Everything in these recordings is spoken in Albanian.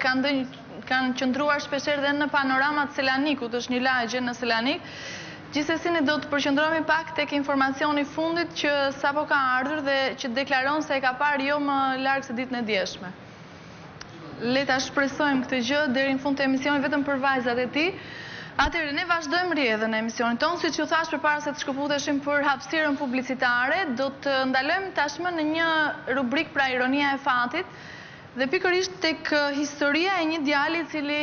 kanë qëndruar shpesher dhe në panoramat Selanikut, është një lagje në Selanik. Gjithsesi ne do të përqendrohemi pak tek informacioni i fundit që sapo ka ardhur dhe që deklaron se e ka parë jo më larg se ditën e dieshme. Le ta shpresojmë këtë gjë deri në fund të emisionit vetëm për vajzat e tij. Atëherë ne vazhdojmë rrjedhën e emisionit tonë, siç ju thash përpara se të shkëputeshim për hapësirën publicitare, do të ndalojmë tashmë në një rubrik pra ironia e fatit dhe pikërisht tek historia e një djali i cili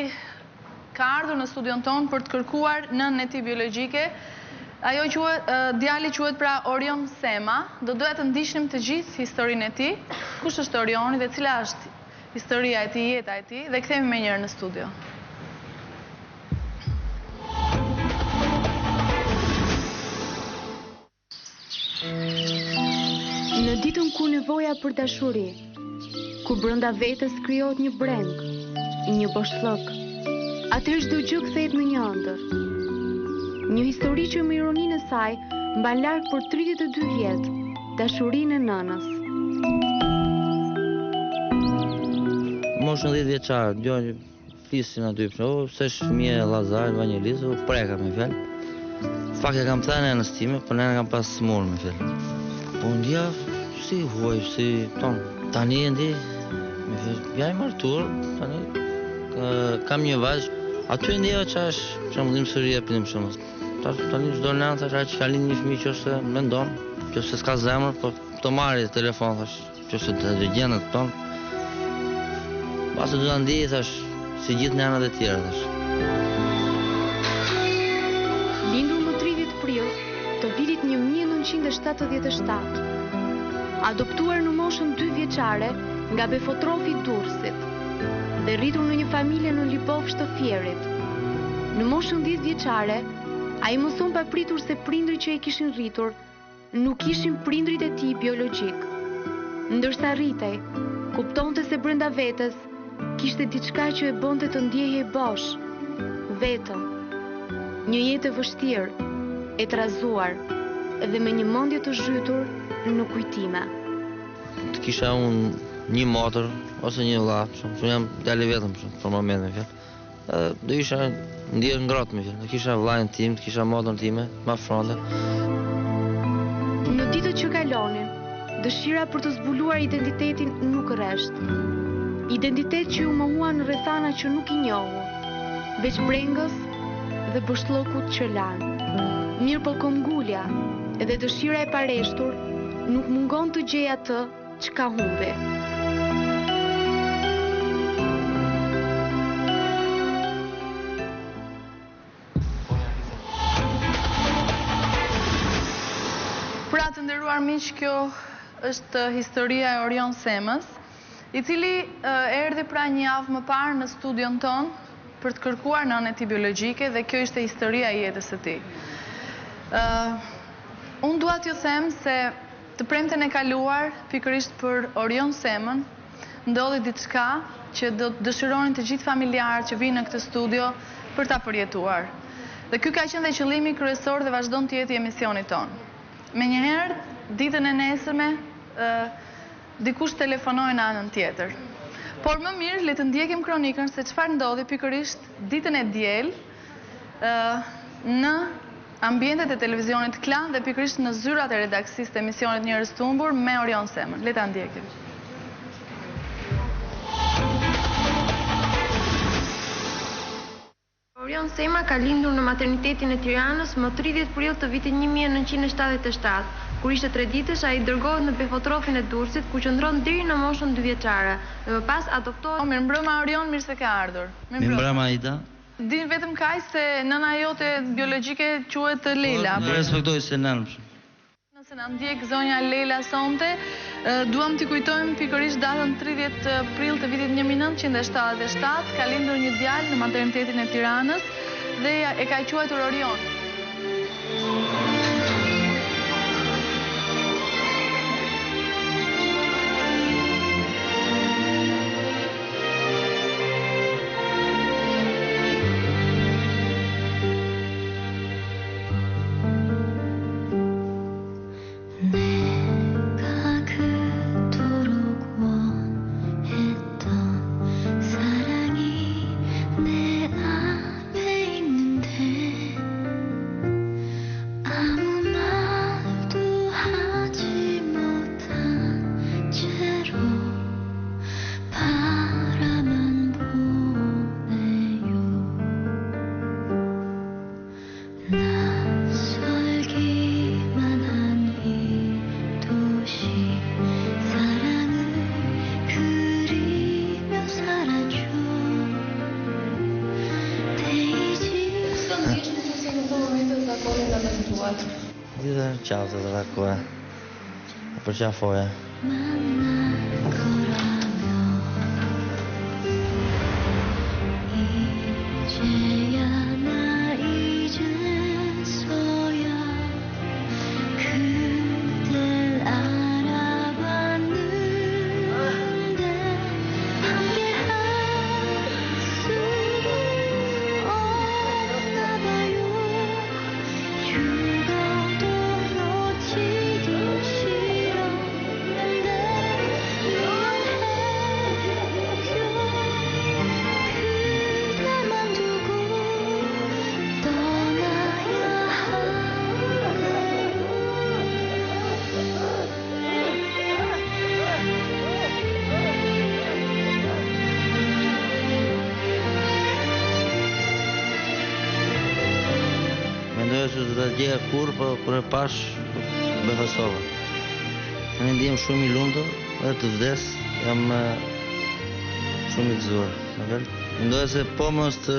ka ardhur në studion tonë për të kërkuar nënën e tij biologjike. Djali quhet pra Orion Sema. Do doja të ndiqnim të gjithë historinë e tij, kush është Orioni dhe cila është historia e tij, jeta e tij, dhe kthehemi më njëherë në studio. Në ditën ku nevoja për dashuri, ku brenda vetes krijohet një breng, një boshllëk, atëherë çdo gjë kthehet në një ëndër. Një histori që me ironinë e saj mban larg për 32 vjet, dashurinë e nënës. Moshën 10 vjeçar, djali flisin aty, s'është fëmijë e Llazarit, Evangelisë, preka me fjalë. Fakt e kam thënë nënës time, po nëna kam pas smur me fjalë. Po ndja si huaj, si ton. Tani ndi, ja i martur, tani kam një vajzë. Aty ndjeva që është shëmëllim sëria pinim shëmës. Tani çdo nënë thash që ka lind një fëmijë që është mendon, që se s'ka zemër, po të marri telefon thash, që se të gjendet ton. Pasë do ta ndjej thash, si gjithë nënat e tjera thash. Lindur më 30 prill të vitit 1977, adoptuar në moshën 2 vjeçare nga befotrofi i Durrësit dhe rritur në një familje në Lipov Shtëfjerit. Në moshën 10 vjeçare, ai mëson papritur se prindrit që e kishin rritur nuk ishin prindrit e tij biologjik. Ndërsa rritej, kuptonte se brenda vetes kishte diçka që e bënte të ndjehej bosh, vetëm. Një jetë e vështirë, e trazuar, dhe me një mendje të zhytur në kujtime. Të kisha unë një motër ose një vëlla, që jam djalë vetëm për momentin fjalë. Do isha ndjer ngrohtë me fjalë. Do kisha vllain tim, të kisha motën time, më afronte. Në ditët që kalonin, dëshira për të zbuluar identitetin nuk rresht. Identitet që u mohuan në rrethana që nuk i njohu, veç brengës dhe boshllëkut që lan. Mirë po këmbgulja edhe dëshira e pareshtur nuk mungon të gjej atë çka humbi. Pra të nderuar miq, kjo është historia e Orion Semës, i cili erdhi pra një javë më parë në studion ton për të kërkuar nënën e tij biologjike dhe kjo ishte historia e jetës së tij. Unë dua t'ju them se të premten e kaluar, pikërisht për Orion Semën, ndodhi diçka që do të dëshironin të gjithë familjarët që vinë në këtë studio për ta përjetuar. Dhe ky ka qenë dhe qëllimi kryesor dhe vazhdon të jetë i emisionit tonë. Menjëherë, ditën e nesërme, dikush telefonoi në anën tjetër. Por më mirë, le të ndjekim kronikën se çfarë ndodhi pikërisht ditën e diel në ambientet e televizionit Klan dhe pikërisht në zyrat e redaksisë të emisionit Njerëz të humbur me Orion Semën. Le ta ndjekim. Orion Sema ka lindur në maternitetin e Tiranës më 30 prill të vitit 1977. Kur ishte 3 ditësh, ai dërgohet në befotrofin e Durrësit, ku qëndron deri në moshën 2 vjeçare. Dhe më pas adoptohet. Mirëmbrëma Orion, mirë se ke ardhur. Mirëmbrëma Aida. Din vetëm kaq se nëna jote biologjike quhet Leila. Po respektoj se nënëm. Nëse na ndjek zonja Leila sonte, duam t'i kujtojmë pikërisht datën 30 prill të vitit 1977, ka lindur një djalë në maternitetin e Tiranës dhe e ka quajtur Orion. 내가 그토록 원했던 사랑이 Dita qaftë dhe rakoja. Për qafoja. Që të gjeja kur, për e pash, befasova. Në ndihem shumë i lumtur dhe të vdes, jam shumë i gëzuar. Mendoja se po mos të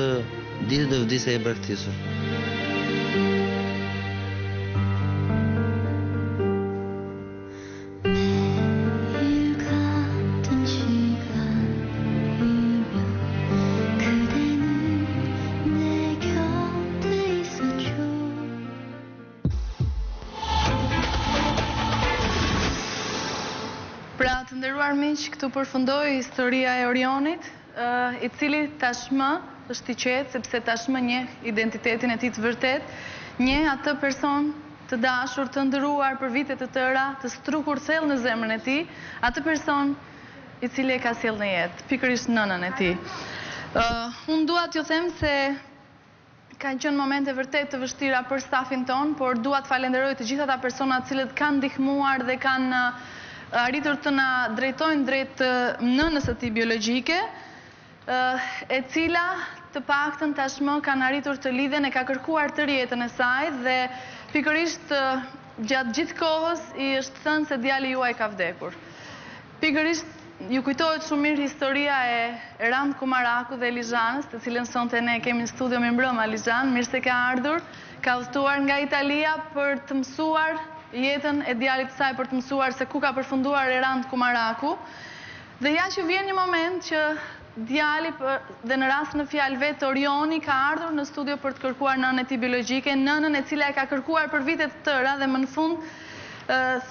ditë dhe vdise e braktisur. Pra të nderuar miq, këtu përfundoi historia e Orionit, i cili tashmë është i qetë, sepse tashmë njeh identitetin e tij të vërtet, njeh atë person të dashur, të nderuar për vite të tëra, të strukur thellë në zemrën e tij, atë person i cili e ka sjellë në jetë, pikërisht nënën e tij. Unë dua t'ju them se kanë qenë momente vërtet të vështira për stafin ton, por dua të falenderoj të gjitha ata persona të cilët kanë ndihmuar dhe kanë arritur të na drejtojnë drejt nënës së tij biologjike, e cila të paktën tashmë kanë arritur të lidhen, e ka kërkuar të rjetën e saj dhe pikërisht gjatë gjithë kohës i është thënë se djali juaj ka vdekur. Pikërisht ju kujtohet shumë mirë historia e Rand Kumaraku dhe Lizhanës, të cilën sonte ne kemi në studio mirëmbrëma Lizhan, mirë se ka ardhur, ka udhëtuar nga Italia për të mësuar jetën e djalit të saj, për të mësuar se ku ka përfunduar Rand Kumaraku. Dhe ja që vjen një moment që djali, dhe në rast në fjalë vetë Orioni, ka ardhur në studio për të kërkuar nënën e tij biologjike, nënën e cila e ka kërkuar për vite të tëra dhe më në fund,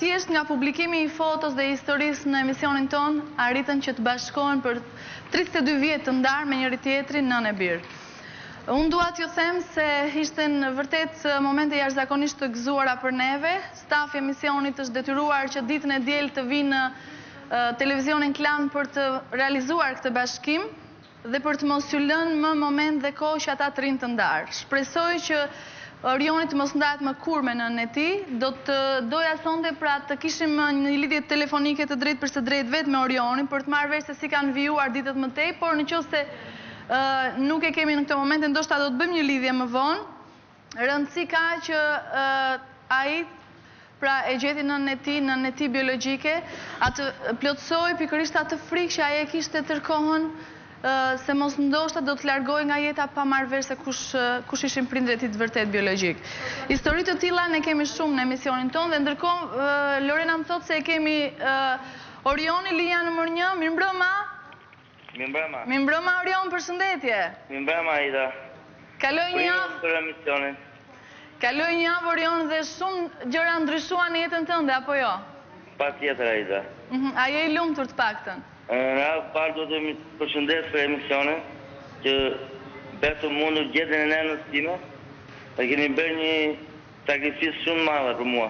thjesht nga publikimi i fotos dhe historisë në emisionin ton, arritën që të bashkohen për 32 vjet të ndarë me njëri tjetrin nënë e birë. Unë dua t'ju them se ishte në vërtet momente jashtëzakonisht të gëzuara për neve. Stafi i emisionit është detyruar që ditën e diel të vinë në televizionin Klan për të realizuar këtë bashkim dhe për të mos ju lënë më moment dhe kohë që ata të rinë të ndarë. Shpresoj që Orioni të mos ndahet më kurrë me nënën e tij. Doja sonte pra të kishim një lidhje telefonike të drejtë për së drejtë vetë me Orionin për të marrë vesh se si kanë vijuar ditët më tej, por nëse nuk e kemi në këtë moment, ndoshta do të bëjmë një lidhje më vonë. Rëndësi ka që ai pra e gjeti nënën e tij biologjike, atë plotësoi pikërisht atë frikë që ai e kishte tërkohën se mos ndoshta do të largohej nga jeta pa marrë vesh se kush ishin prindërit e tij të vërtet biologjik. Histori të tilla ne kemi shumë në emisionin tonë dhe ndërkohë Lorena më thotë se e kemi Orioni, linja nëmër 1, mirëmbrëma. Mirëmbrëma. Mirëmbrëma Orion, përshëndetje. Mirëmbrëma Aida. Kaloj një javë për emisionin. Kaloj një javë Orion dhe shumë gjëra ndryshuan në jetën tënde apo jo? Patjetër Aida. A je i lumtur të paktën? Në radhë parë do të përshëndes për emisionin që beso mundur gjetjen e nënës time, dhe keni bërë një sakrifis shumë madhe për mua.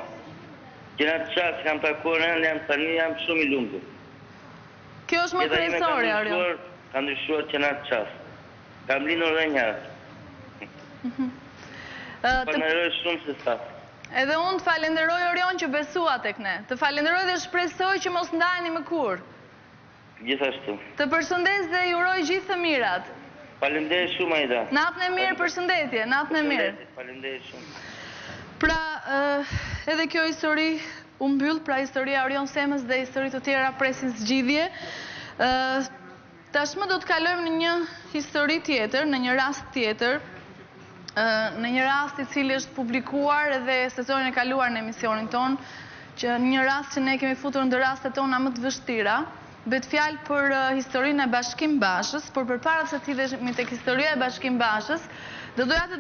Që në atë çast kam takuar nënën, tani jam shumë i lumtur. Kjo është më kryesore, Orion. Ka ndryshuar që në atë çast. Kam lindur edhe një herë. Falenderoj shumë se sa. Edhe unë të falenderoj Orion që besua tek ne. Të falenderoj dhe shpresoj që mos ndaheni më kurrë. Gjithashtu. Të përshëndes dhe ju uroj gjithë të mirat. Faleminderit shumë Aida. Natën e mirë, përshëndetje, natën e mirë. Faleminderit shumë. Pra, edhe kjo histori u mbyll, pra historia Orion Semës dhe histori të tjera presin zgjidhje. Tashmë do të kalojmë në një histori tjetër, në një rast tjetër. në një rast i cili është publikuar edhe sezonin e kaluar në emisionin ton, që një rast që ne kemi futur në rastet tona më të vështira, bëhet fjalë për historinë e Bashkim Bashës, por përpara se të hidhemi tek historia e Bashkim Bashës, do doja të